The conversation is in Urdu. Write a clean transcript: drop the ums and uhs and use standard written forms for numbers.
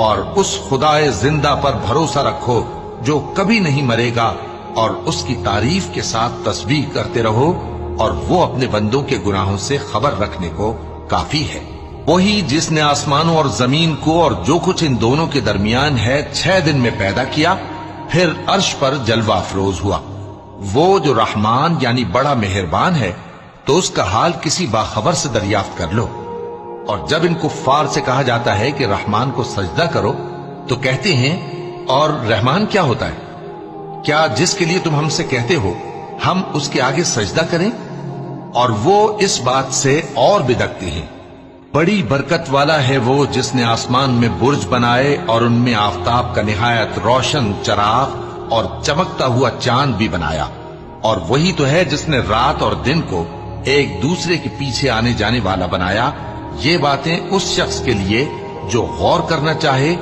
اور اس خدائے زندہ پر بھروسہ رکھو جو کبھی نہیں مرے گا، اور اس کی تعریف کے ساتھ تسبیح کرتے رہو، اور وہ اپنے بندوں کے گناہوں سے خبر رکھنے کو کافی ہے۔ وہی جس نے آسمانوں اور زمین کو اور جو کچھ ان دونوں کے درمیان ہے 6 دن میں پیدا کیا، پھر عرش پر جلوہ افروز ہوا۔ وہ جو رحمان یعنی بڑا مہربان ہے، تو اس کا حال کسی باخبر سے دریافت کر لو۔ اور جب ان کفار سے کہا جاتا ہے کہ رحمان کو سجدہ کرو، تو کہتے ہیں اور رحمان کیا ہوتا ہے؟ کیا جس کے لیے تم ہم سے کہتے ہو ہم اس کے آگے سجدہ کریں؟ اور وہ اس بات سے اور بدکتے ہیں۔ بڑی برکت والا ہے وہ جس نے آسمان میں برج بنائے اور ان میں آفتاب کا نہایت روشن چراغ اور چمکتا ہوا چاند بھی بنایا، اور وہی تو ہے جس نے رات اور دن کو ایک دوسرے کے پیچھے آنے جانے والا بنایا۔ یہ باتیں اس شخص کے لیے جو غور کرنا چاہے